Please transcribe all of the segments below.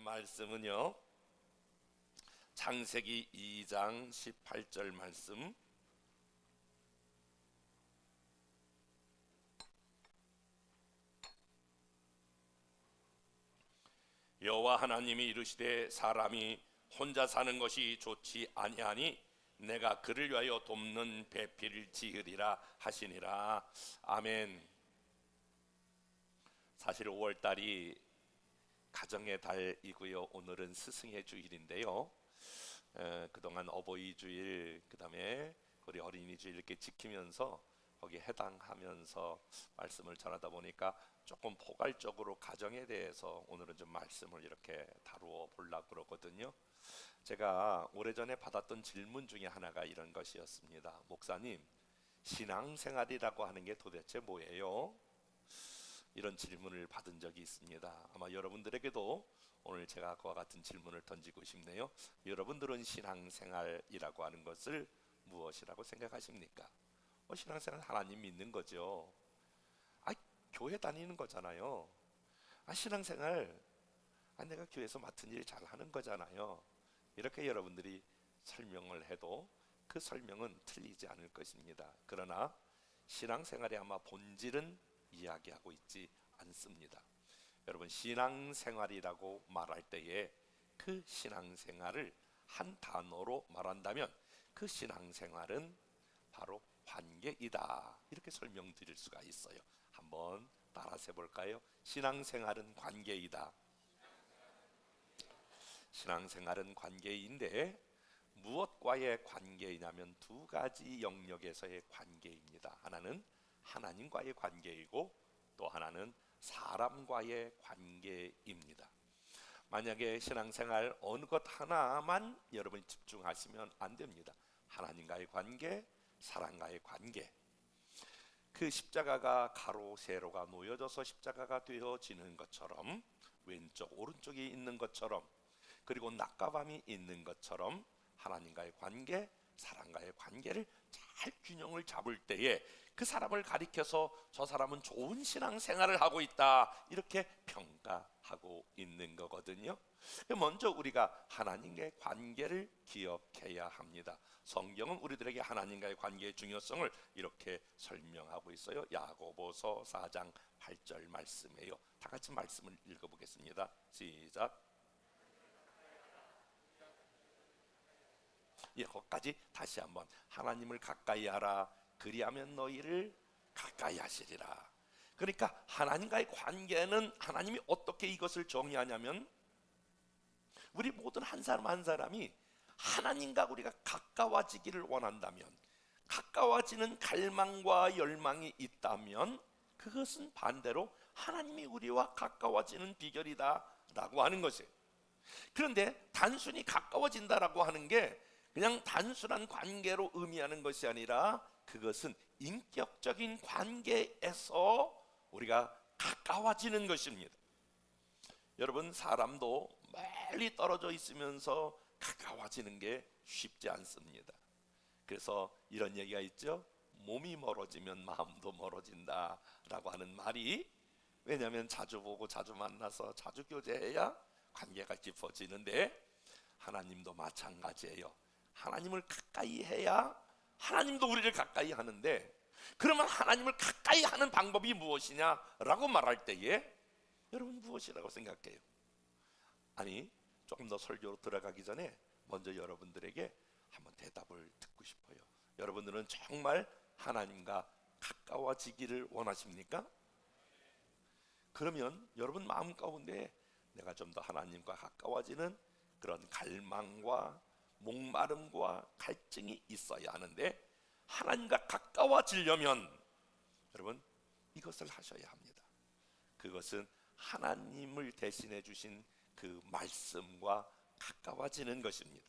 말씀은요, 창세기 2장 18절 말씀. 여호와 하나님이 이르시되 사람이 혼자 사는 것이 좋지 아니하니 내가 그를 위하여 돕는 배필을 지으리라 하시니라. 아멘. 사실 5월달이 가정의 달이고요. 오늘은 스승의 주일인데요. 그동안 어버이 주일, 그 다음에 우리 어린이 주일 이렇게 지키면서 거기에 해당하면서 말씀을 전하다 보니까 조금 포괄적으로 가정에 대해서 오늘은 좀 말씀을 이렇게 다루어 보려고 그러거든요. 제가 오래전에 받았던 질문 중에 하나가 이런 것이었습니다. 목사님, 신앙생활이라고 하는 게 도대체 뭐예요? 이런 질문을 받은 적이 있습니다. 아마 여러분들에게도 오늘 제가 그와 같은 질문을 던지고 싶네요. 여러분들은 신앙생활이라고 하는 것을 무엇이라고 생각하십니까? 신앙생활은 하나님 믿는 거죠. 교회 다니는 거잖아요. 신앙생활, 내가 교회에서 맡은 일 잘 하는 거잖아요. 이렇게 여러분들이 설명을 해도 그 설명은 틀리지 않을 것입니다. 그러나 신앙생활의 아마 본질은 이야기하고 있지 않습니다. 여러분, 신앙생활이라고 말할 때에 그 신앙생활을 한 단어로 말한다면 그 신앙생활은 바로 관계이다, 이렇게 설명드릴 수가 있어요. 한번 따라서 해볼까요? 신앙생활은 관계이다. 신앙생활은 관계인데 무엇과의 관계이냐면 두 가지 영역에서의 관계입니다. 하나는 하나님과의 관계이고 또 하나는 사람과의 관계입니다. 만약에 신앙생활 어느 것 하나만 여러분이 집중하시면 안 됩니다. 하나님과의 관계, 사람과의 관계. 그 십자가가 가로 세로가 놓여져서 십자가가 되어지는 것처럼, 왼쪽 오른쪽이 있는 것처럼, 그리고 낮과 밤이 있는 것처럼 하나님과의 관계, 사람과의 관계를 잘 균형을 잡을 때에 그 사람을 가리켜서 저 사람은 좋은 신앙생활을 하고 있다, 이렇게 평가하고 있는 거거든요. 먼저 우리가 하나님과의 관계를 기억해야 합니다. 성경은 우리들에게 하나님과의 관계의 중요성을 이렇게 설명하고 있어요. 야고보서 4장 8절 말씀이에요. 다 같이 말씀을 읽어보겠습니다. 시작. 거기까지 다시 한번. 하나님을 가까이 하라, 그리하면 너희를 가까이 하시리라. 그러니까 하나님과의 관계는 하나님이 어떻게 이것을 정의하냐면, 우리 모든 한 사람 한 사람이 하나님과 우리가 가까워지기를 원한다면, 가까워지는 갈망과 열망이 있다면, 그것은 반대로 하나님이 우리와 가까워지는 비결이다 라고 하는 것이에요. 그런데 단순히 가까워진다라고 하는 게 그냥 단순한 관계로 의미하는 것이 아니라, 그것은 인격적인 관계에서 우리가 가까워지는 것입니다. 여러분, 사람도 멀리 떨어져 있으면서 가까워지는 게 쉽지 않습니다. 그래서 이런 얘기가 있죠. 몸이 멀어지면 마음도 멀어진다 라고 하는 말이, 왜냐하면 자주 보고 자주 만나서 자주 교제해야 관계가 깊어지는데, 하나님도 마찬가지예요. 하나님을 가까이 해야 하나님도 우리를 가까이 하는데, 그러면 하나님을 가까이 하는 방법이 무엇이냐라고 말할 때에 여러분 무엇이라고 생각해요? 조금 더 설교로 들어가기 전에 먼저 여러분들에게 한번 대답을 듣고 싶어요. 여러분들은 정말 하나님과 가까워지기를 원하십니까? 그러면 여러분 마음 가운데 내가 좀 더 하나님과 가까워지는 그런 갈망과 목마름과 갈증이 있어야 하는데, 하나님과 가까워지려면 여러분 이것을 하셔야 합니다. 그것은 하나님을 대신해 주신 그 말씀과 가까워지는 것입니다.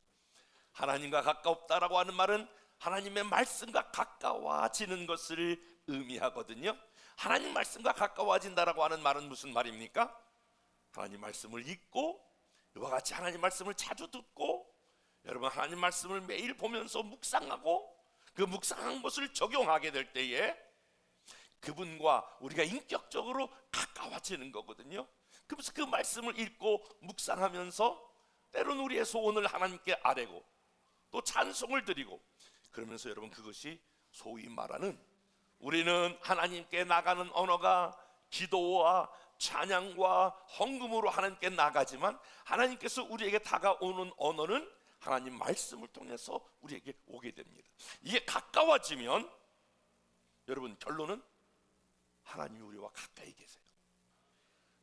하나님과 가깝다라고 하는 말은 하나님의 말씀과 가까워지는 것을 의미하거든요. 하나님 말씀과 가까워진다라고 하는 말은 무슨 말입니까? 하나님 말씀을 읽고, 이와 같이 하나님 말씀을 자주 듣고, 여러분 하나님 말씀을 매일 보면서 묵상하고, 그 묵상한 것을 적용하게 될 때에 그분과 우리가 인격적으로 가까워지는 거거든요. 그래서 그 말씀을 읽고 묵상하면서 때로는 우리의 소원을 하나님께 아뢰고 또 찬송을 드리고, 그러면서 여러분 그것이 소위 말하는, 우리는 하나님께 나가는 언어가 기도와 찬양과 헌금으로 하나님께 나가지만, 하나님께서 우리에게 다가오는 언어는 하나님 말씀을 통해서 우리에게 오게 됩니다. 이게 가까워지면 여러분 결론은 하나님이 우리와 가까이 계세요.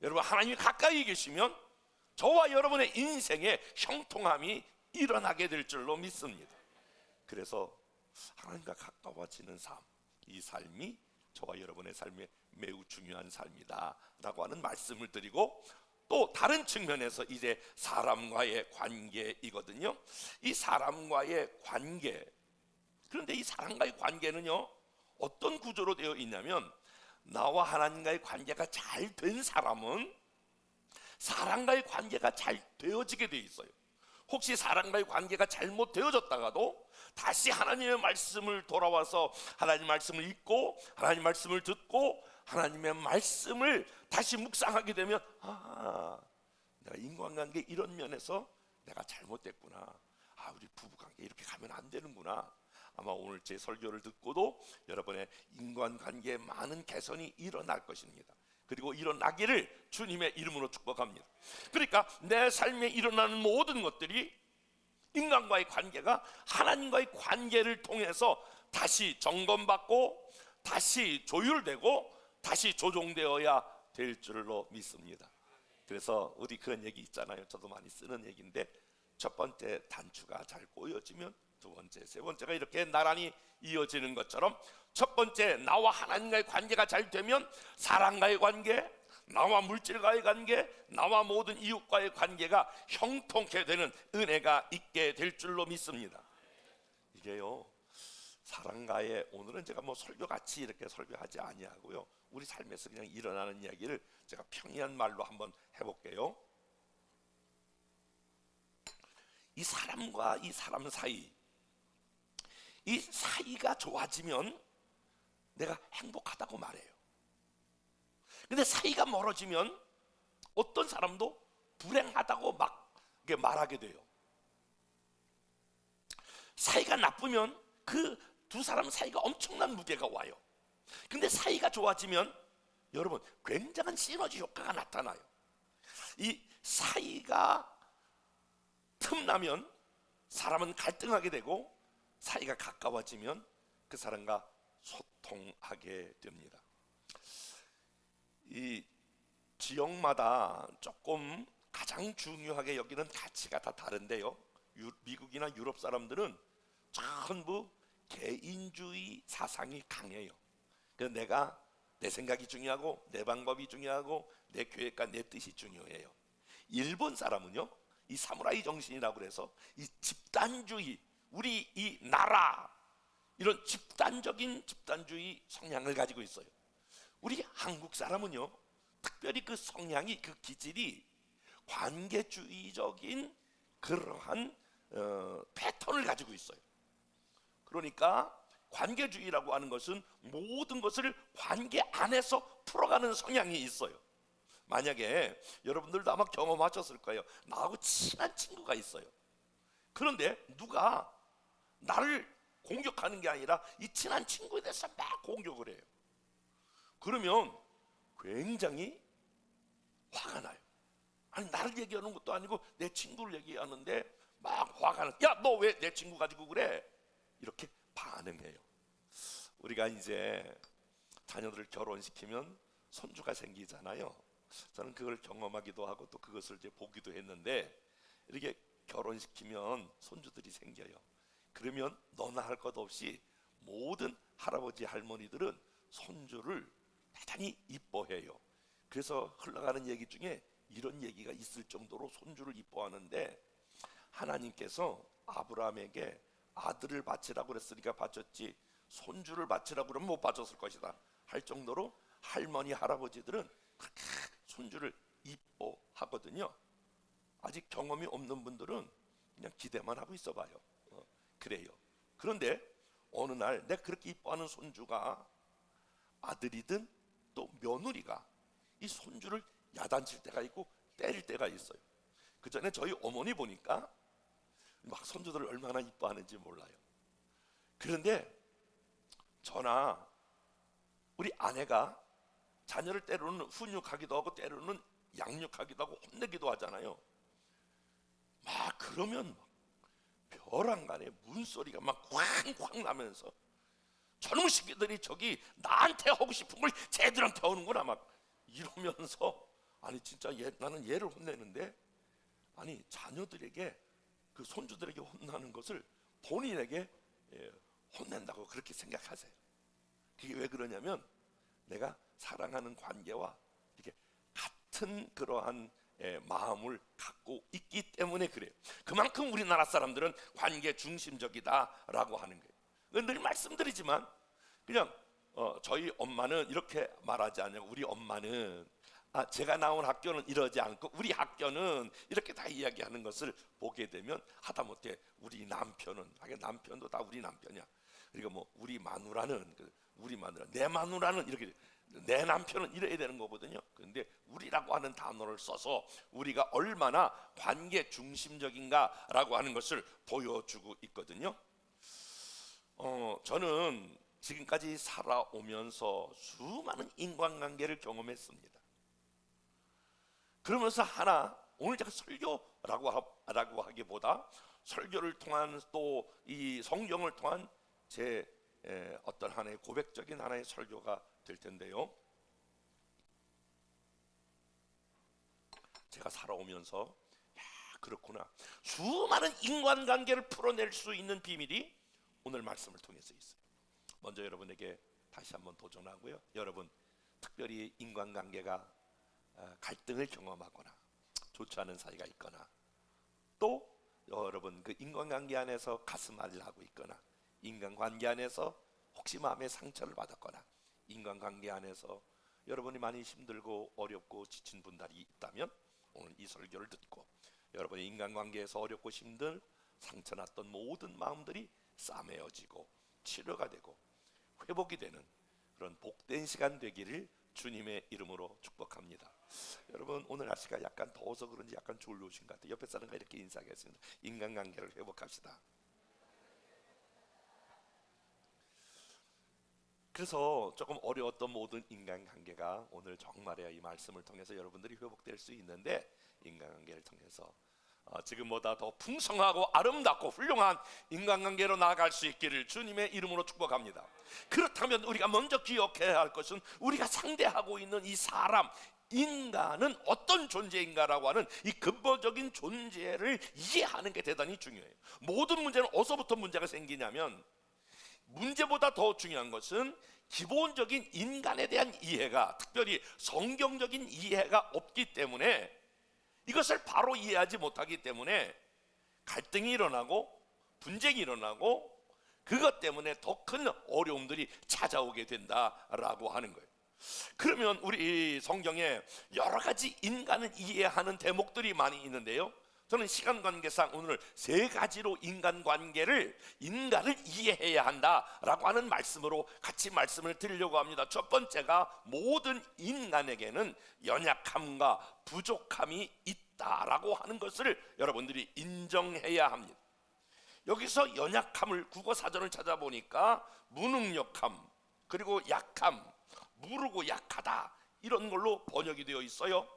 여러분 하나님이 가까이 계시면 저와 여러분의 인생에 형통함이 일어나게 될 줄로 믿습니다. 그래서 하나님과 가까워지는 삶, 이 삶이 저와 여러분의 삶에 매우 중요한 삶이다 라고 하는 말씀을 드리고, 또 다른 측면에서 이제 사람과의 관계이거든요. 이 사람과의 관계, 그런데 이 사람과의 관계는요 어떤 구조로 되어 있냐면, 나와 하나님과의 관계가 잘 된 사람은 사람과의 관계가 잘 되어지게 돼 있어요. 혹시 사람과의 관계가 잘못되어졌다가도 다시 하나님의 말씀을 돌아와서 하나님 말씀을 읽고 하나님 말씀을 듣고 하나님의 말씀을 다시 묵상하게 되면, 내가 인간관계 이런 면에서 내가 잘못됐구나, 우리 부부관계 이렇게 가면 안 되는구나. 아마 오늘 제 설교를 듣고도 여러분의 인간관계에 많은 개선이 일어날 것입니다. 그리고 일어나기를 주님의 이름으로 축복합니다. 그러니까 내 삶에 일어나는 모든 것들이 인간과의 관계가 하나님과의 관계를 통해서 다시 점검받고 다시 조율되고 다시 조정되어야 될 줄로 믿습니다. 그래서 우리 그런 얘기 있잖아요. 저도 많이 쓰는 얘기인데, 첫 번째 단추가 잘 꼬여지면 두 번째, 세 번째가 이렇게 나란히 이어지는 것처럼, 첫 번째 나와 하나님과의 관계가 잘 되면 사람과의 관계, 나와 물질과의 관계, 나와 모든 이웃과의 관계가 형통케 되는 은혜가 있게 될 줄로 믿습니다. 이게요 사람과의, 오늘은 제가 뭐 설교같이 이렇게 설교하지 아니하고요, 우리 삶에서 그냥 일어나는 이야기를 제가 평이한 말로 한번 해볼게요. 이 사람과 이 사람 사이, 이 사이가 좋아지면 내가 행복하다고 말해요. 근데 사이가 멀어지면 어떤 사람도 불행하다고 막 말하게 돼요. 사이가 나쁘면 그 두 사람 사이가 엄청난 무게가 와요. 근데 사이가 좋아지면 여러분 굉장한 시너지 효과가 나타나요. 이 사이가 틈나면 사람은 갈등하게 되고, 사이가 가까워지면 그 사람과 소통하게 됩니다. 이 지역마다 조금 가장 중요하게 여기는 가치가 다 다른데요, 미국이나 유럽 사람들은 전부 개인주의 사상이 강해요. 그래서 내 생각이 중요하고 내 방법이 중요하고 내 계획과 내 뜻이 중요해요. 일본 사람은요 이 사무라이 정신이라고 그래서 이 집단주의, 우리 이 나라, 이런 집단주의 성향을 가지고 있어요. 우리 한국 사람은요 특별히 그 성향이, 그 기질이 관계주의적인 그러한 패턴을 가지고 있어요. 그러니까 관계주의라고 하는 것은 모든 것을 관계 안에서 풀어가는 성향이 있어요. 만약에 여러분들도 아마 경험하셨을 거예요. 나하고 친한 친구가 있어요. 그런데 누가 나를 공격하는 게 아니라 이 친한 친구에 대해서 막 공격을 해요. 그러면 굉장히 화가 나요. 아니 나를 얘기하는 것도 아니고 내 친구를 얘기하는데 막 화가 나. 야, 너 왜 내 친구 가지고 그래? 이렇게 반응해요. 우리가 이제 자녀들을 결혼시키면 손주가 생기잖아요. 저는 그걸 경험하기도 하고 또 그것을 이제 보기도 했는데, 이렇게 결혼시키면 손주들이 생겨요. 그러면 너나 할 것 없이 모든 할아버지 할머니들은 손주를 대단히 이뻐해요. 그래서 흘러가는 얘기 중에 이런 얘기가 있을 정도로 손주를 이뻐하는데, 하나님께서 아브라함에게 아들을 바치라고 그랬으니까 바쳤지 손주를 바치라고 그러면 못 바쳤을 것이다 할 정도로 할머니 할아버지들은 그렇게 손주를 이뻐하거든요. 아직 경험이 없는 분들은 그냥 기대만 하고 있어봐요. 그래요. 그런데 어느 날 내가 그렇게 이뻐하는 손주가 아들이든 또 며느리가 이 손주를 야단칠 때가 있고 때릴 때가 있어요. 그 전에 저희 어머니 보니까 막 손주들을 얼마나 이뻐하는지 몰라요. 그런데 저나 우리 아내가 자녀를 때로는 훈육하기도 하고 때로는 양육하기도 하고 혼내기도 하잖아요. 막 그러면 벼랑간에 문소리가 막 쾅쾅 나면서 저놈의 새끼들이 저기 나한테 하고 싶은 걸 쟤들한테 하는구나 막 이러면서, 아니 진짜 나는 얘를 혼내는데 아니 자녀들에게 그 손주들에게 혼나는 것을 본인에게 혼낸다고 그렇게 생각하세요. 그게 왜 그러냐면 내가 사랑하는 관계와 이렇게 같은 그러한 마음을 갖고 있기 때문에 그래요. 그만큼 우리나라 사람들은 관계 중심적이다라고 하는 거예요. 늘 말씀드리지만 그냥 저희 엄마는 이렇게 말하지 않냐고. 우리 엄마는 제가 나온 학교는 이러지 않고 우리 학교는 이렇게 다 이야기하는 것을 보게 되면 하다못해 우리 남편은, 하긴 남편도 다 우리 남편이야. 그러니까 뭐 우리 마누라는 우리 마누라, 내 마누라는 이렇게, 내 남편은 이래야 되는 거거든요. 그런데 우리라고 하는 단어를 써서 우리가 얼마나 관계 중심적인가라고 하는 것을 보여주고 있거든요. 저는 지금까지 살아오면서 수많은 인간관계를 경험했습니다. 그러면서 하나, 오늘 제가 설교라고 하기보다 설교를 통한 또 이 성경을 통한 제 어떤 하나의 고백적인 하나의 설교가 될 텐데요. 제가 살아오면서 그렇구나, 수많은 인간관계를 풀어낼 수 있는 비밀이 오늘 말씀을 통해서 있어요. 먼저 여러분에게 다시 한번 도전하고요. 여러분 특별히 인간관계가 갈등을 경험하거나 좋지 않은 사이가 있거나, 또 여러분 그 인간관계 안에서 가슴앓이를 하고 있거나, 인간관계 안에서 혹시 마음의 상처를 받았거나, 인간관계 안에서 여러분이 많이 힘들고 어렵고 지친 분들이 있다면 오늘 이 설교를 듣고 여러분의 인간관계에서 어렵고 힘든 상처 났던 모든 마음들이 싸매어지고 치료가 되고 회복이 되는 그런 복된 시간 되기를 주님의 이름으로 축복합니다. 여러분 오늘 날씨가 약간 더워서 그런지 약간 졸려오신 것 같아요. 옆에 사람과 이렇게 인사하겠습니다. 인간관계를 회복합시다. 그래서 조금 어려웠던 모든 인간관계가 오늘 정말이야 이 말씀을 통해서 여러분들이 회복될 수 있는데, 인간관계를 통해서 지금보다 더 풍성하고 아름답고 훌륭한 인간관계로 나아갈 수 있기를 주님의 이름으로 축복합니다. 그렇다면 우리가 먼저 기억해야 할 것은 우리가 상대하고 있는 이 사람, 인간은 어떤 존재인가라고 하는 이 근본적인 존재를 이해하는 게 대단히 중요해요. 모든 문제는 어디서부터 문제가 생기냐면, 문제보다 더 중요한 것은 기본적인 인간에 대한 이해가, 특별히 성경적인 이해가 없기 때문에, 이것을 바로 이해하지 못하기 때문에 갈등이 일어나고 분쟁이 일어나고 그것 때문에 더 큰 어려움들이 찾아오게 된다라고 하는 거예요. 그러면 우리 성경에 여러 가지 인간을 이해하는 대목들이 많이 있는데요, 저는 시간 관계상 오늘 세 가지로 인간을 이해해야 한다라고 하는 말씀으로 같이 말씀을 드리려고 합니다. 첫 번째가 모든 인간에게는 연약함과 부족함이 있다라고 하는 것을 여러분들이 인정해야 합니다. 여기서 연약함을 국어사전을 찾아보니까 무능력함, 그리고 약함, 무르고 약하다, 이런 걸로 번역이 되어 있어요.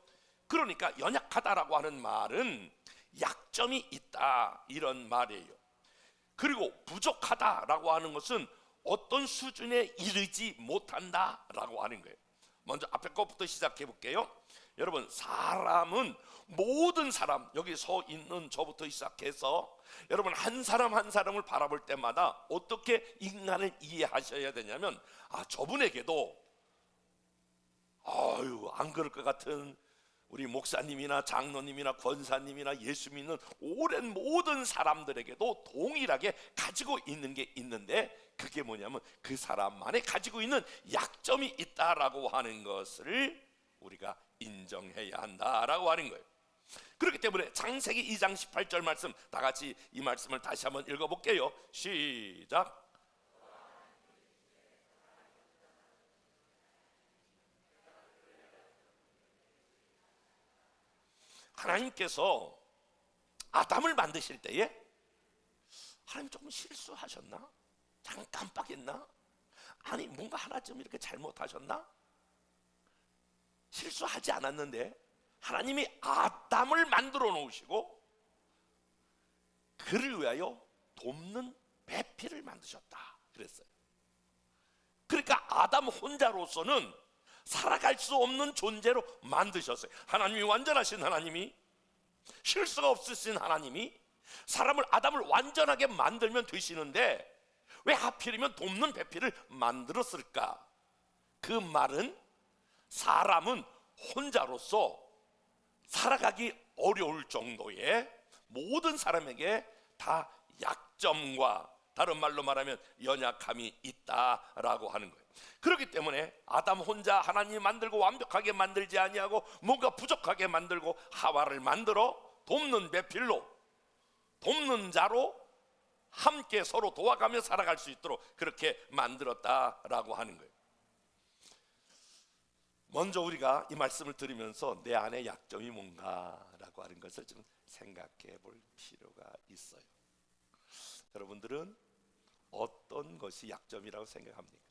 그러니까 연약하다라고 하는 말은 약점이 있다, 이런 말이에요. 그리고 부족하다라고 하는 것은 어떤 수준에 이르지 못한다라고 하는 거예요. 먼저 앞에 것부터 시작해 볼게요. 여러분 사람은, 모든 사람, 여기 서 있는 저부터 시작해서 여러분 한 사람 한 사람을 바라볼 때마다 어떻게 인간을 이해하셔야 되냐면, 저분에게도 안 그럴 것 같은 우리 목사님이나 장로님이나 권사님이나 예수 믿는 오랜 모든 사람들에게도 동일하게 가지고 있는 게 있는데, 그게 뭐냐면 그 사람만이 가지고 있는 약점이 있다라고 하는 것을 우리가 인정해야 한다라고 하는 거예요. 그렇기 때문에 창세기 2장 18절 말씀, 다 같이 이 말씀을 다시 한번 읽어볼게요. 시작. 하나님께서 아담을 만드실 때에 하나님 조금 실수하셨나? 잠깐 깜빡했나? 아니 뭔가 하나 좀 이렇게 잘못하셨나? 실수하지 않았는데 하나님이 아담을 만들어 놓으시고 그를 위하여 돕는 배필을 만드셨다 그랬어요. 그러니까 아담 혼자로서는 살아갈 수 없는 존재로 만드셨어요. 하나님이 완전하신 하나님이, 실수가 없으신 하나님이 아담을 완전하게 만들면 되시는데 왜 하필이면 돕는 배필을 만들었을까? 그 말은 사람은 혼자로서 살아가기 어려울 정도의 모든 사람에게 다 약점과 다른 말로 말하면 연약함이 있다라고 하는 거예요. 그렇기 때문에 아담 혼자 하나님이 만들고 완벽하게 만들지 아니하고 뭔가 부족하게 만들고 하와를 만들어 돕는 배필로, 돕는 자로 함께 서로 도와가며 살아갈 수 있도록 그렇게 만들었다라고 하는 거예요. 먼저 우리가 이 말씀을 들으면서 내 안에 약점이 뭔가라고 하는 것을 좀 생각해 볼 필요가 있어요. 여러분들은 어떤 것이 약점이라고 생각합니까?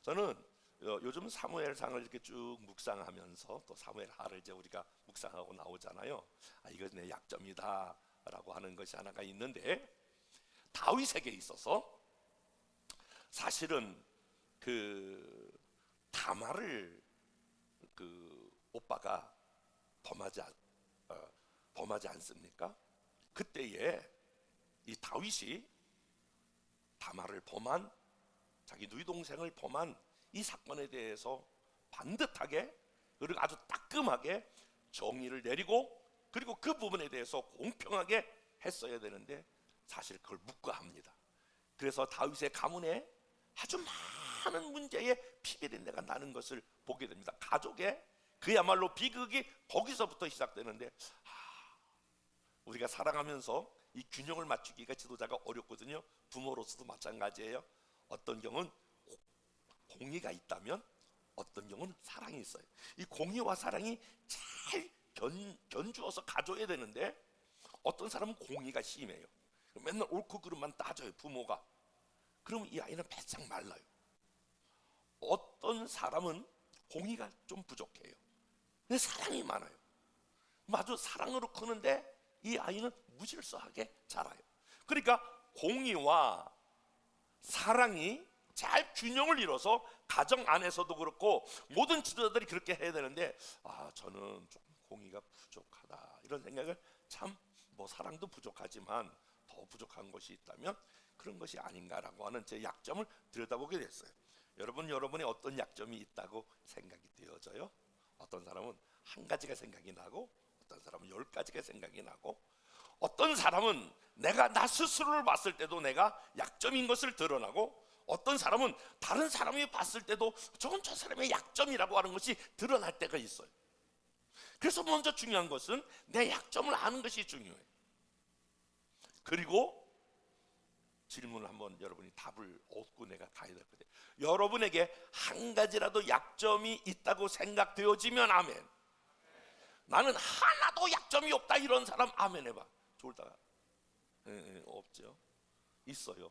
저는 요즘 사무엘상을 이렇게 쭉 묵상하면서 또 사무엘하를 이제 우리가 묵상하고 나오잖아요. 이거 내 약점이다라고 하는 것이 하나가 있는데, 다윗에게 있어서 사실은 그 다말을 그 오빠가 범하지 않습니까? 그때에 이 다윗이 다말을 범한, 자기 누이 동생을 범한 이 사건에 대해서 반듯하게 그리고 아주 따끔하게 정의를 내리고 그리고 그 부분에 대해서 공평하게 했어야 되는데 사실 그걸 묵과합니다. 그래서 다윗의 가문에 아주 많은 문제의 피비린내가 나는 것을 보게 됩니다. 가족의 그야말로 비극이 거기서부터 시작되는데, 우리가 살아가면서 이 균형을 맞추기가 지도자가 어렵거든요. 부모로서도 마찬가지예요. 어떤 경우는 공의가 있다면 어떤 경우는 사랑이 있어요. 이 공의와 사랑이 잘 견주어서 가져야 되는데 어떤 사람은 공의가 심해요. 맨날 옳고 그름만 따져요, 부모가. 그러면 이 아이는 바짝 말라요. 어떤 사람은 공의가 좀 부족해요. 근데 사랑이 많아요. 아주 사랑으로 크는데 이 아이는 무질서하게 자라요. 그러니까 공의와 사랑이 잘 균형을 이뤄서 가정 안에서도 그렇고 모든 지도자들이 그렇게 해야 되는데, 저는 조금 공의가 부족하다 이런 생각을, 참 뭐 사랑도 부족하지만 더 부족한 것이 있다면 그런 것이 아닌가라고 하는 제 약점을 들여다보게 됐어요. 여러분의 어떤 약점이 있다고 생각이 되어져요? 어떤 사람은 한 가지가 생각이 나고 어떤 사람은 10가지가 생각이 나고, 어떤 사람은 나 스스로를 봤을 때도 내가 약점인 것을 드러나고, 어떤 사람은 다른 사람이 봤을 때도 저건 저 사람의 약점이라고 하는 것이 드러날 때가 있어요. 그래서 먼저 중요한 것은 내 약점을 아는 것이 중요해요. 그리고 질문을 한번 여러분이 답을 얻고 내가 가야 될 거예요. 여러분에게 한 가지라도 약점이 있다고 생각되어지면 아멘. 나는 하나도 약점이 없다 이런 사람 아멘 해봐. 좋을까? 없죠. 있어요.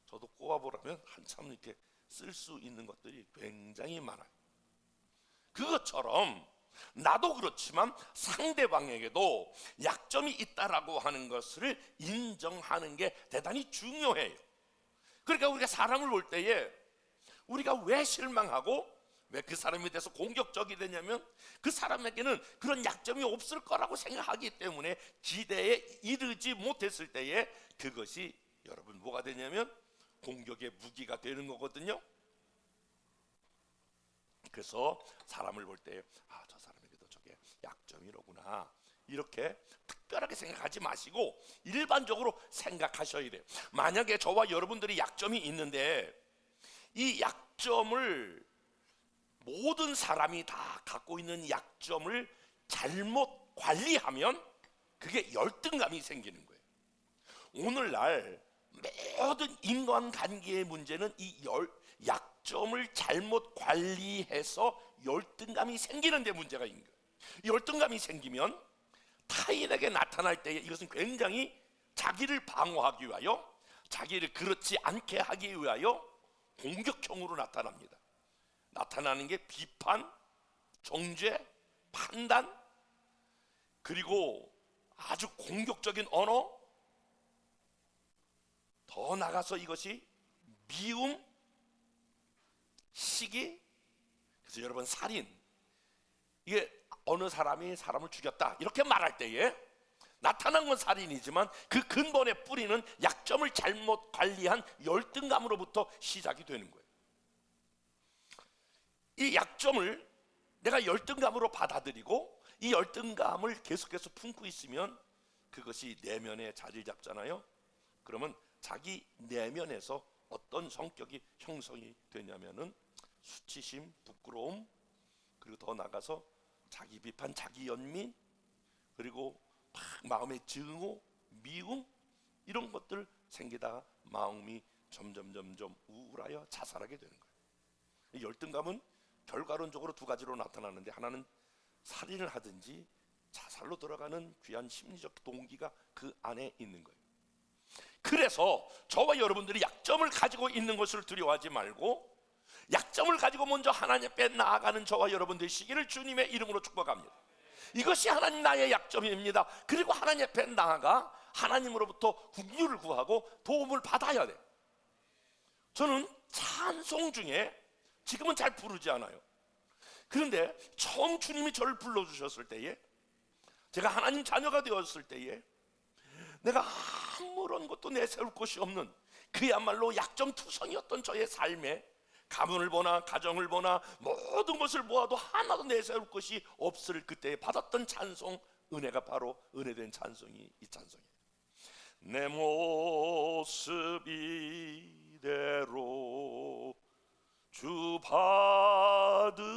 저도 꼽아보라면 한참 이렇게 쓸 수 있는 것들이 굉장히 많아요. 그것처럼 나도 그렇지만 상대방에게도 약점이 있다라고 하는 것을 인정하는 게 대단히 중요해요. 그러니까 우리가 사람을 볼 때에 우리가 왜 실망하고 왜 그 사람에 대해서 공격적이 되냐면 그 사람에게는 그런 약점이 없을 거라고 생각하기 때문에 기대에 이르지 못했을 때에 그것이 여러분 뭐가 되냐면 공격의 무기가 되는 거거든요. 그래서 사람을 볼 때 저 사람에게도 저게 약점이로구나 이렇게 특별하게 생각하지 마시고 일반적으로 생각하셔야 돼요. 만약에 저와 여러분들이 약점이 있는데 이 약점을 모든 사람이 다 갖고 있는 약점을 잘못 관리하면 그게 열등감이 생기는 거예요. 오늘날 모든 인간관계의 문제는 이 약점을 잘못 관리해서 열등감이 생기는 데 문제가 있는 거예요. 열등감이 생기면 타인에게 나타날 때에 이것은 굉장히 자기를 방어하기 위하여, 자기를 그렇지 않게 하기 위하여 공격형으로 나타납니다. 나타나는 게 비판, 정죄, 판단, 그리고 아주 공격적인 언어, 더 나가서 이것이 미움, 시기. 그래서 여러분, 살인, 이게 어느 사람이 사람을 죽였다 이렇게 말할 때에 나타난 건 살인이지만 그 근본의 뿌리는 약점을 잘못 관리한 열등감으로부터 시작이 되는 거예요. 이 약점을 내가 열등감으로 받아들이고 이 열등감을 계속해서 품고 있으면 그것이 내면에 자리를 잡잖아요. 그러면 자기 내면에서 어떤 성격이 형성이 되냐면은 수치심, 부끄러움, 그리고 더 나가서 자기 비판, 자기 연민, 그리고 막 마음의 증오, 미움, 이런 것들 생기다가 마음이 점점 우울하여 자살하게 되는 거예요. 열등감은 결과론적으로 두 가지로 나타나는데, 하나는 살인을 하든지 자살로 들어가는 귀한 심리적 동기가 그 안에 있는 거예요. 그래서 저와 여러분들이 약점을 가지고 있는 것을 두려워하지 말고 약점을 가지고 먼저 하나님 앞에 나아가는 저와 여러분 되시기를 주님의 이름으로 축복합니다. 이것이 하나님 나의 약점입니다. 그리고 하나님 앞에 나아가 하나님으로부터 긍휼을 구하고 도움을 받아야 돼. 저는 찬송 중에 지금은 잘 부르지 않아요. 그런데 처음 주님이 저를 불러주셨을 때에, 제가 하나님 자녀가 되었을 때에 내가 아무런 것도 내세울 것이 없는 그야말로 약점투성이었던 저의 삶에 가문을 보나 가정을 보나 모든 것을 모아도 하나도 내세울 것이 없을 그때 받았던 찬송, 은혜가 바로 은혜된 찬송이 이 찬송이에요. 내 모습 이대로 주 받으옵소서.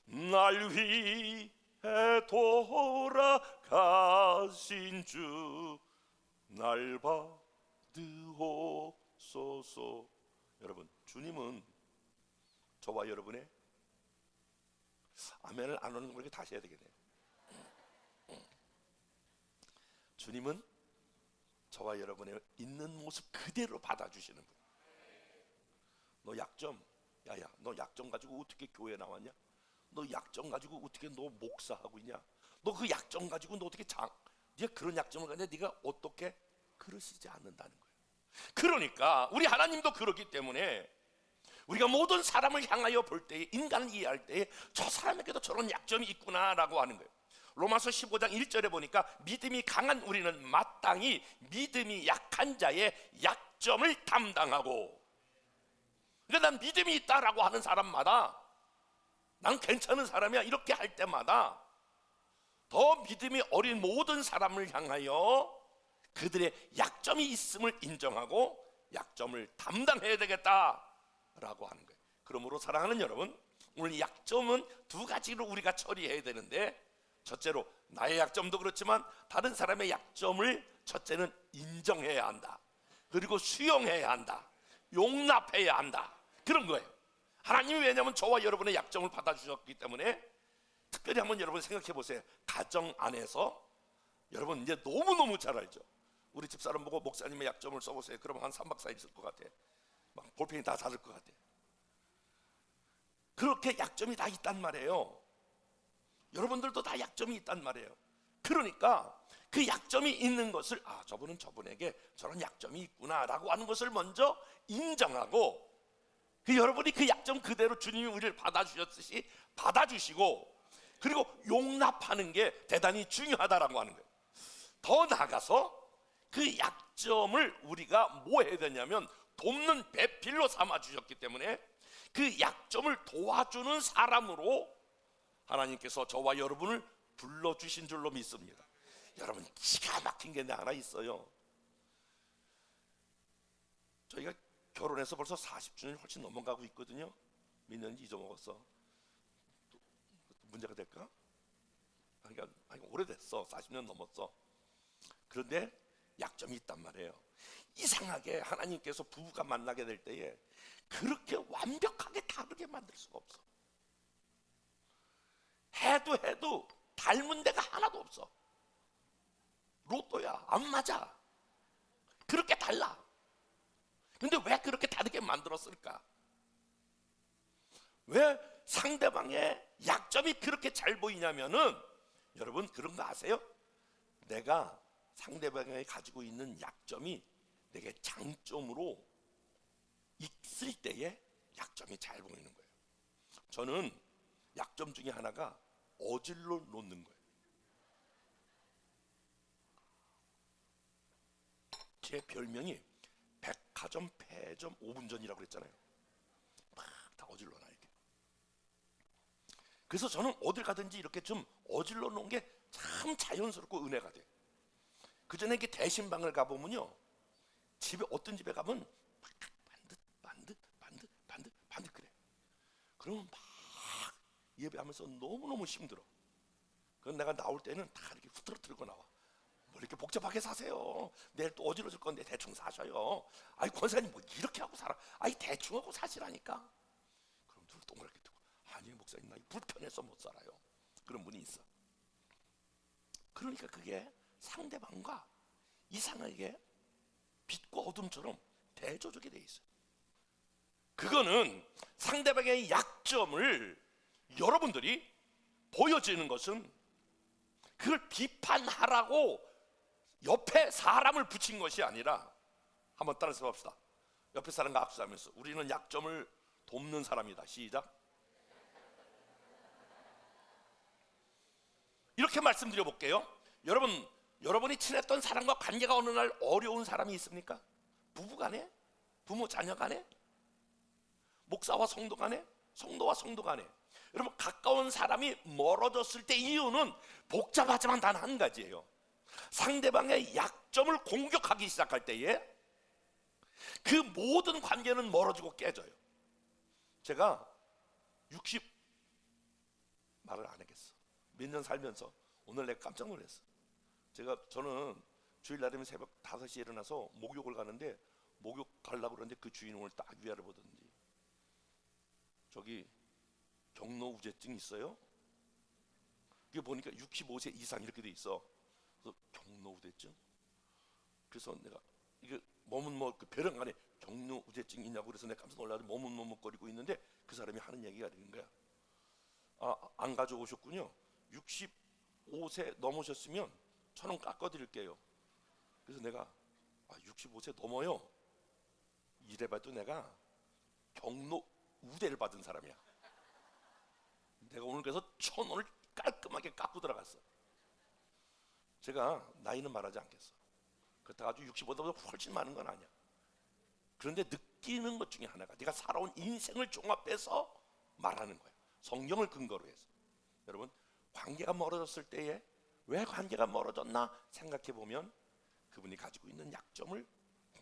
날 위해 돌아가신 주 날 받으옵소서. 여러분, 주님은 저와 여러분의 아멘을 안 하는 걸 다시 해야 되겠네요. 주님은 저와 여러분의 있는 모습 그대로 받아주시는 거예요. 너 약점, 야야, 너 약점 가지고 어떻게 교회 나왔냐? 너 약점 가지고 어떻게 너 목사하고 있냐? 너 그 약점 가지고 너 어떻게 네가 그런 약점을 가지고 네가 어떻게 그러시지 않는다는 거예요. 그러니까 우리 하나님도 그렇기 때문에 우리가 모든 사람을 향하여 볼 때에, 인간을 이해할 때에 저 사람에게도 저런 약점이 있구나라고 하는 거예요. 로마서 15장 1절에 보니까 믿음이 강한 우리는 마땅히 믿음이 약한 자의 약점을 담당하고, 그러니까 난 믿음이 있다라고 하는 사람마다 난 괜찮은 사람이야 이렇게 할 때마다 더 믿음이 어린 모든 사람을 향하여 그들의 약점이 있음을 인정하고 약점을 담당해야 되겠다라고 하는 거예요. 그러므로 사랑하는 여러분, 오늘 이 약점은 두 가지로 우리가 처리해야 되는데, 첫째로 나의 약점도 그렇지만 다른 사람의 약점을 첫째는 인정해야 한다. 그리고 수용해야 한다. 용납해야 한다. 그런 거예요. 하나님이 왜냐하면 저와 여러분의 약점을 받아주셨기 때문에, 특별히 한번 여러분 생각해 보세요. 가정 안에서 여러분 이제 너무너무 잘 알죠. 우리 집사람 보고 목사님의 약점을 써보세요. 그러면 한 3박 4일 쓸 것 같아. 막 볼펜이 다 젖을 것 같아. 그렇게 약점이 다 있단 말이에요. 여러분들도 다 약점이 있단 말이에요. 그러니까 그 약점이 있는 것을, 저분은 저분에게 저런 약점이 있구나라고 하는 것을 먼저 인정하고, 여러분이 그 약점 그대로 주님이 우리를 받아주셨듯이 받아주시고, 그리고 용납하는 게 대단히 중요하다라고 하는 거예요. 더 나아가서 그 약점을 우리가 뭐 해야 되냐면 돕는 배필로 삼아 주셨기 때문에 그 약점을 도와주는 사람으로 하나님께서 저와 여러분을 불러주신 줄로 믿습니다. 여러분, 기가 막힌 게 하나 있어요. 저희가 결혼해서 벌써 40주년이 훨씬 넘어가고 있거든요. 몇 년인지 잊어먹었어. 문제가 될까? 그러니까 오래됐어. 40년 넘었어. 그런데 약점이 있단 말이에요. 이상하게 하나님께서 부부가 만나게 될 때에 그렇게 완벽하게 다르게 만들 수가 없어. 해도 닮은 데가 하나도 없어. 로또야, 안 맞아. 그렇게 달라. 근데 왜 그렇게 다르게 만들었을까? 왜 상대방의 약점이 그렇게 잘 보이냐면은, 여러분 그런 거 아세요? 내가 상대방이 가지고 있는 약점이 내게 장점으로 있을 때에 약점이 잘 보이는 거예요. 저는 약점 중에 하나가 어질러 놓는 거예요. 제 별명이 백화점 패점 5분 전이라고 그랬잖아요. 막 다 어질러 놔 이렇게. 그래서 저는 어딜 가든지 이렇게 좀 어질러 놓은 게 참 자연스럽고 은혜가 돼. 그 전에 이렇게 대신방을 가보면요, 집에 어떤 집에 가면 반듯 그래. 그러면 막 예배하면서 너무너무 힘들어. 그건 내가 나올 때는 다 이렇게 후들어들고 나와. 뭐 이렇게 복잡하게 사세요. 내일 또 어지러질 건데 대충 사셔요. 아이 권사님 뭐 이렇게 하고 살아. 아이 대충 하고 사시라니까. 그럼 눈을 동그랗게 뜨고, 아니 목사님 나 불편해서 못 살아요. 그런 분이 있어. 그러니까 그게 상대방과 이상하게 빛과 어둠처럼 대조적이 돼 있어요. 그거는 상대방의 약점을 여러분들이 보여지는 것은 그걸 비판하라고 옆에 사람을 붙인 것이 아니라, 한번 따라서 봅시다. 옆에 사람과 악수하면서 우리는 약점을 돕는 사람이다. 시작. 이렇게 말씀드려 볼게요. 여러분이 친했던 사람과 관계가 어느 날 어려운 사람이 있습니까? 부부 간에? 부모 자녀 간에? 목사와 성도 간에? 성도와 성도 간에? 여러분 가까운 사람이 멀어졌을 때 이유는 복잡하지만 단 한 가지예요. 상대방의 약점을 공격하기 시작할 때에 그 모든 관계는 멀어지고 깨져요. 제가 60 말을 안 하겠어. 몇 년 살면서 오늘 내가 깜짝 놀랐어. 저는 주일날이면 새벽 5시에 일어나서 목욕을 가는데, 목욕 가려고 그러는데 그 주인이 오늘 딱 위아래 보던지, 저기 경로 우제증 있어요? 이게 보니까 65세 이상 이렇게 돼 있어. 그래서 경로 우제증? 그래서 내가 이게 몸은 뭐 그 벼랑 안에 경로 우제증 있냐고, 그래서 내가 깜짝 놀라서 머뭇머뭇거리고 있는데 그 사람이 하는 얘기가 되는 거야. 안 가져오셨군요. 65세 넘으셨으면 1,000원 깎아드릴게요. 그래서 내가 65세 넘어요. 이래봐도 내가 경로 우대를 받은 사람이야. 내가 오늘 그래서 1,000원을 깔끔하게 깎고 들어갔어. 제가 나이는 말하지 않겠어. 그렇다고 아주 65보다 훨씬 많은 건 아니야. 그런데 느끼는 것 중에 하나가 네가 살아온 인생을 종합해서 말하는 거야. 성경을 근거로 해서. 여러분 관계가 멀어졌을 때에 왜 관계가 멀어졌나 생각해 보면 그분이 가지고 있는 약점을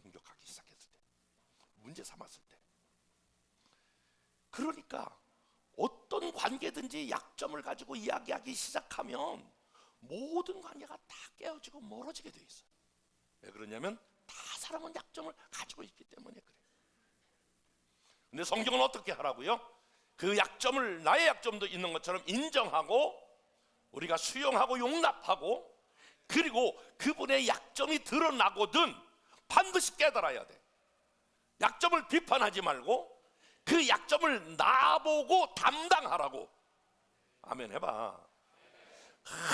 공격하기 시작했을 때, 문제 삼았을 때. 그러니까 어떤 관계든지 약점을 가지고 이야기하기 시작하면 모든 관계가 다 깨어지고 멀어지게 돼 있어요. 왜 그러냐면 다 사람은 약점을 가지고 있기 때문에 그래. 근데 성경은 어떻게 하라고요? 그 약점을 나의 약점도 있는 것처럼 인정하고 우리가 수용하고 용납하고, 그리고 그분의 약점이 드러나거든 반드시 깨달아야 돼. 약점을 비판하지 말고 그 약점을 나보고 담당하라고. 아멘 해봐.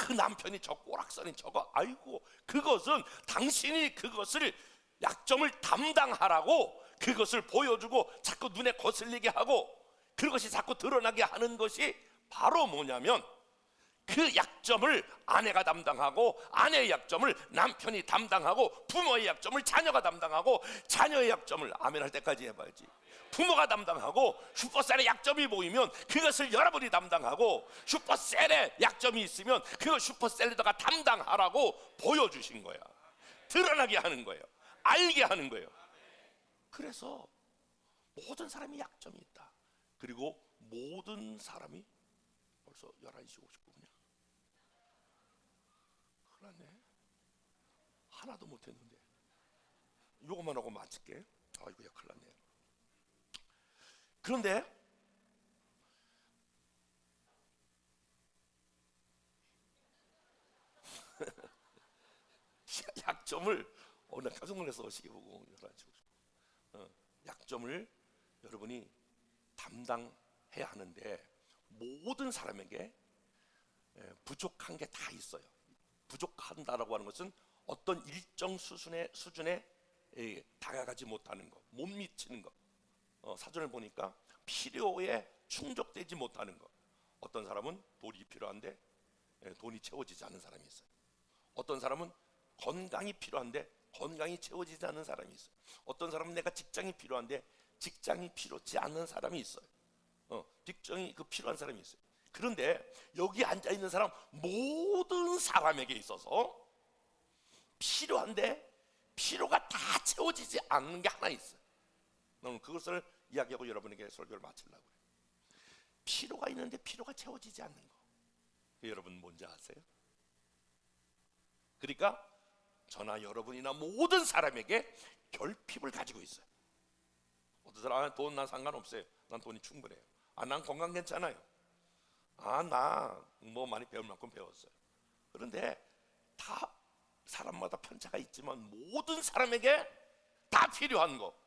그 남편이 저 꼬락서린 저거, 아이고 그것은 당신이 그것을 약점을 담당하라고 그것을 보여주고 자꾸 눈에 거슬리게 하고 그것이 자꾸 드러나게 하는 것이 바로 뭐냐면, 그 약점을 아내가 담당하고 아내의 약점을 남편이 담당하고 부모의 약점을 자녀가 담당하고 자녀의 약점을, 아멘 할 때까지 해봐야지, 부모가 담당하고, 슈퍼셀의 약점이 보이면 그것을 여러분이 담당하고, 슈퍼셀의 약점이 있으면 그걸 슈퍼셀리더가 담당하라고 보여주신 거야. 드러나게 하는 거예요. 알게 하는 거예요. 그래서 모든 사람이 약점이 있다. 그리고 모든 사람이, 벌써 11시 59분이야. 큰일 났네. 하나도 못했는데. 요것만 하고 마칠게. 아이고야 큰일 났네. 그런데 약점을 나 깜짝 놀라서 시계 보고 약점을 여러분이 담당해야 하는데 모든 사람에게 부족한 게 다 있어요. 부족한다라고 하는 것은 어떤 일정 수준에 다가가지 못하는 것, 못 미치는 것. 사전을 보니까 필요에 충족되지 못하는 것. 어떤 사람은 돈이 필요한데 돈이 채워지지 않는 사람이 있어요. 어떤 사람은 건강이 필요한데 건강이 채워지지 않는 사람이 있어요. 어떤 사람은 내가 직장이 필요한데 직장이 필요치 않는 사람이 있어요. 직장이 필요한 사람이 있어요. 그런데 여기 앉아 있는 사람 모든 사람에게 있어서 필요한데 필요가 다 채워지지 않는 게 하나 있어요. 나는 그것을 이야기하고 여러분에게 설교를 마치려고 해요. 필요가 있는데 필요가 채워지지 않는 거. 여러분 뭔지 아세요? 그러니까 저나 여러분이나 모든 사람에게 결핍을 가지고 있어요. 어떤 사람 돈 난 상관없어요. 난 돈이 충분해요. 난 건강 괜찮아요. 나 뭐 많이 배울 만큼 배웠어요. 그런데 다 사람마다 편차가 있지만 모든 사람에게 다 필요한 거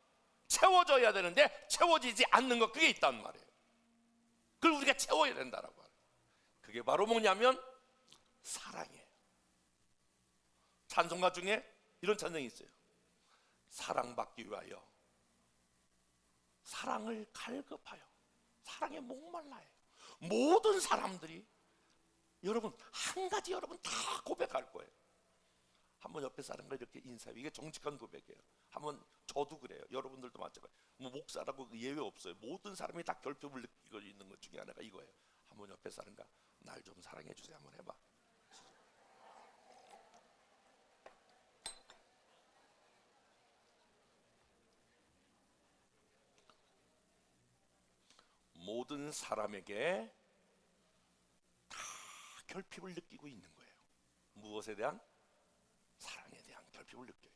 채워져야 되는데 채워지지 않는 거 그게 있단 말이에요. 그걸 우리가 채워야 된다라고 하는. 그게 바로 뭐냐면 사랑이에요. 찬송가 중에 이런 찬송이 있어요. 사랑받기 위하여 사랑을 갈급하여 사랑에 목말라요. 모든 사람들이 여러분 한 가지 여러분 다 고백할 거예요. 한번 옆에 사람과 이렇게 인사해. 이게 정직한 고백이에요. 한번 저도 그래요. 여러분들도 마찬가지. 뭐 목사라고 예외 없어요. 모든 사람이 다 결핍을 느끼고 있는 것 중에 하나가 이거예요. 한번 옆에 사람과 날 좀 사랑해 주세요. 한번 해봐. 모든 사람에게 다 결핍을 느끼고 있는 거예요. 무엇에 대한? 사랑에 대한 결핍을 느껴요.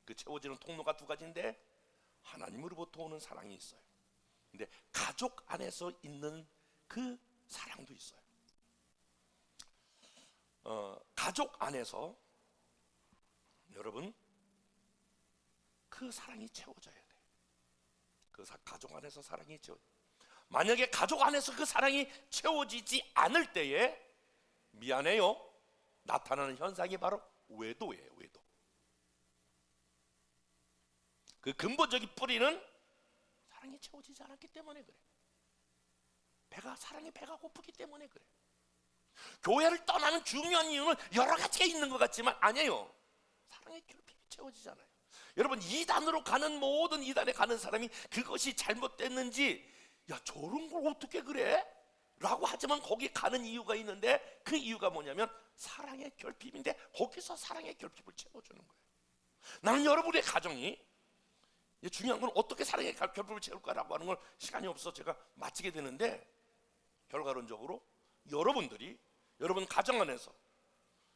그 채워지는 통로가 두 가지인데 하나님으로부터 오는 사랑이 있어요. 근데 가족 안에서 있는 그 사랑도 있어요. 가족 안에서 여러분 그 사랑이 채워져야 돼. 가족 안에서 사랑이 채워져. 만약에 가족 안에서 그 사랑이 채워지지 않을 때에 미안해요. 나타나는 현상이 바로 외도예요. 외도. 그 근본적인 뿌리는 사랑이 채워지지 않았기 때문에 그래. 사랑의 배가 고프기 때문에 그래. 교회를 떠나는 중요한 이유는 여러 가지가 있는 것 같지만 아니에요. 사랑의 결핍이 채워지잖아요. 여러분 이단으로 가는 모든 이단에 가는 사람이 그것이 잘못됐는지 야 저런 걸 어떻게 그래? 라고 하지만 거기 가는 이유가 있는데 그 이유가 뭐냐면 사랑의 결핍인데 거기서 사랑의 결핍을 채워주는 거예요. 나는 여러분의 가정이 중요한 건 어떻게 사랑의 결핍을 채울까라고 하는 걸 시간이 없어서 제가 마치게 되는데 결과론적으로 여러분들이 여러분 가정 안에서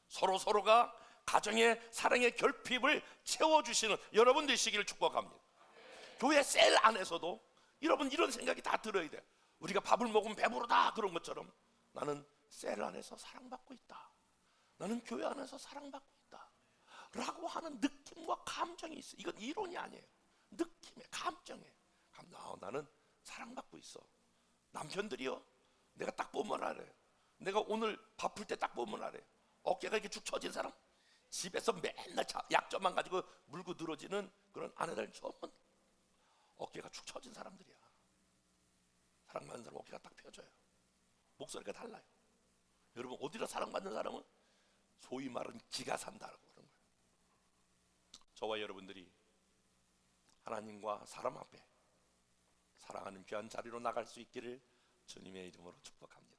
서로가 가정의 사랑의 결핍을 채워주시는 여러분 되시기를 축복합니다. 교회 셀 안에서도 여러분 이런 생각이 다 들어야 돼요. 우리가 밥을 먹으면 배부르다 그런 것처럼 나는 셀 안에서 사랑받고 있다. 나는 교회 안에서 사랑받고 있다 라고 하는 느낌과 감정이 있어요. 이건 이론이 아니에요. 느낌에 감정에 나는 사랑받고 있어. 남편들이요 내가 딱 보면 알아요. 내가 오늘 바쁠 때 딱 보면 알아요. 어깨가 이렇게 축 처진 사람, 집에서 맨날 약점만 가지고 물고 늘어지는 그런 아내들 전부 어깨가 축 처진 사람들이야. 사랑받는 사람 어깨가 딱 펴져요. 목소리가 달라요. 여러분 어디서 사랑받는 사람은 소위 말하는 기가 산다고 그런 거예요. 저와 여러분들이 하나님과 사람 앞에 사랑하는 귀한 자리로 나갈 수 있기를 주님의 이름으로 축복합니다.